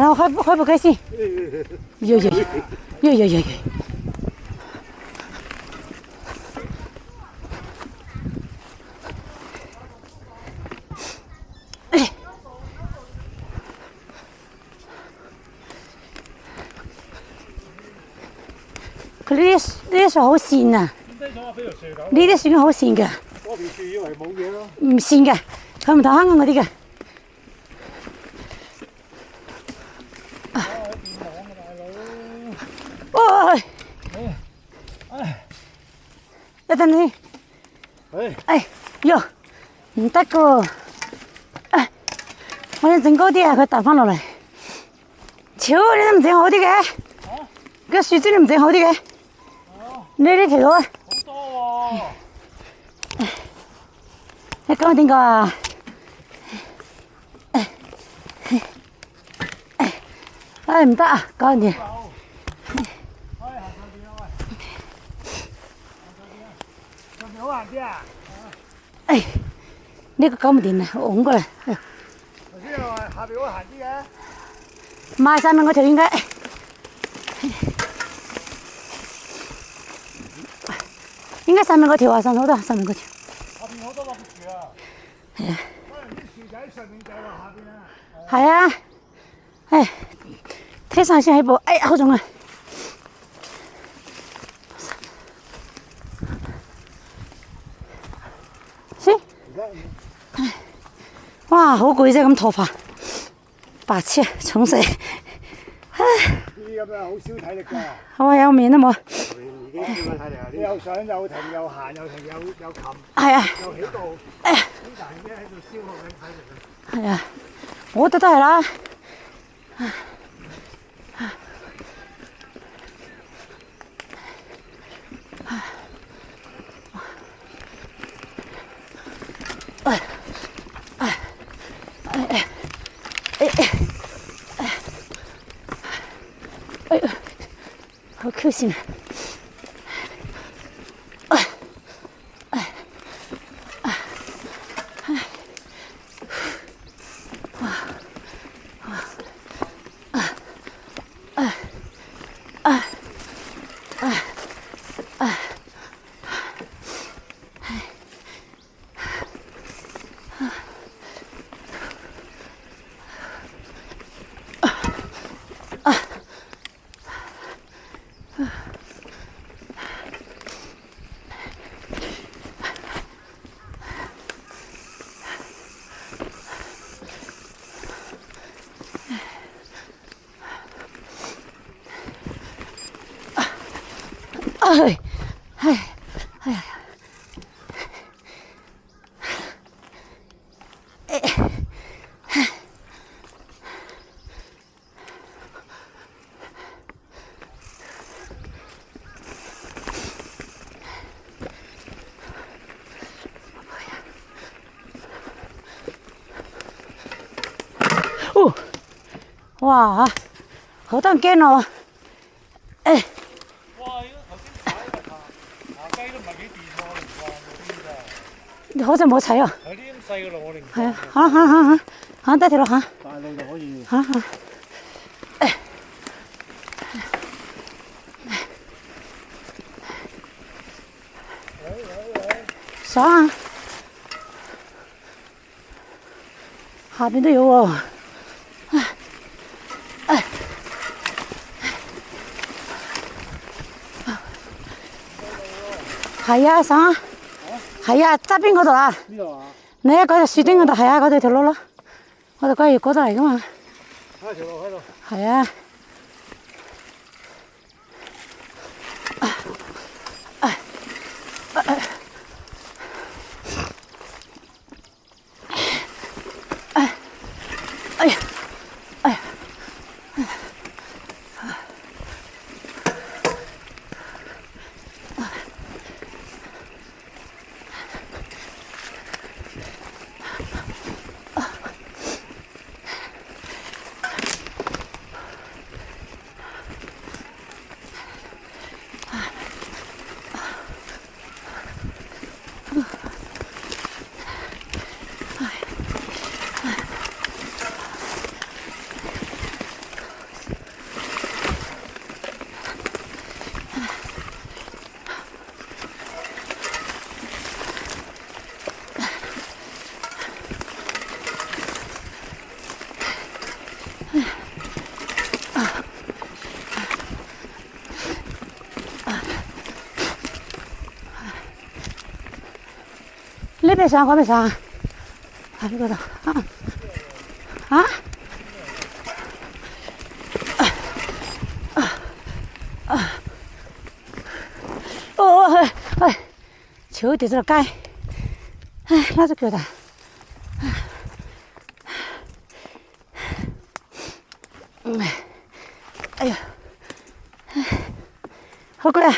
然后还不开心？有。哎，佢呢啲樹好跣啊！呢啲樹好跣㗎。嗰條樹以為冇嘢咯。唔跣嘅，佢唔同香港嗰啲嘅。喂！一陣先。哎喲，唔得噶！我要整高啲啊，佢彈翻落嚟。超，你都唔整好啲嘅？個樹枝你唔整好啲嘅？你呢條路啊？好多喎！你講點講啊？唉，唔得啊，搞唔掂。好行啲啊！哎，呢個搞唔掂啊，拱過嚟。頭先又話下邊好行啲嘅。買上面嗰條應該。應該上面嗰條啊，上好多，上面嗰條。下邊好多落樹啊！係啊。可能啲樹仔喺上面就落下邊啊。係啊，唉，睇上先起步，哎呀，好重啊！先，哇，好攰啫，咁拖法，白痴啊，重死！唉，呢啲咁樣好少體力㗎。我有面都冇。已經少咗體力啊！你又上又停又行又停又擒。係啊。又起步。哎呀！呢大嘢喺度消耗緊體力啊！係啊，我覺得都係啦。好開心啊！哇！好多人驚我。誒！哇！頭先踩個爬雞都唔係幾掂喎，零放嗰啲你好似冇踩啊！係啲咁細嘅路我零。係啊，行得條路行。大路就可以。行。爽啊！下邊都有喎。係啊，爽啊！係啊，側邊嗰度啊。呢度啊？你喺嗰條樹丁嗰度係啊，嗰度條路咯。我哋嗰條嗰度嚟噶嘛。睇條路喺度。係啊。你别上，我别上。啊，这个的啊。哎，秋地这改，哎，哪只脚的？哎呀，好贵啊！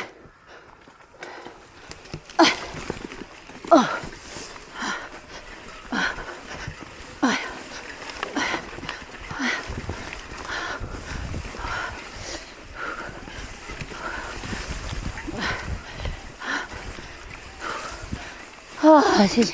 啊，谢谢。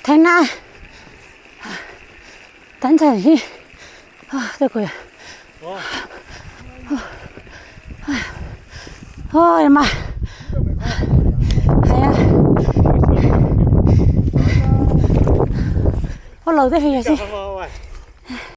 太难，单程去啊，这个呀，哎呀妈，哎呀，我漏得去呀先。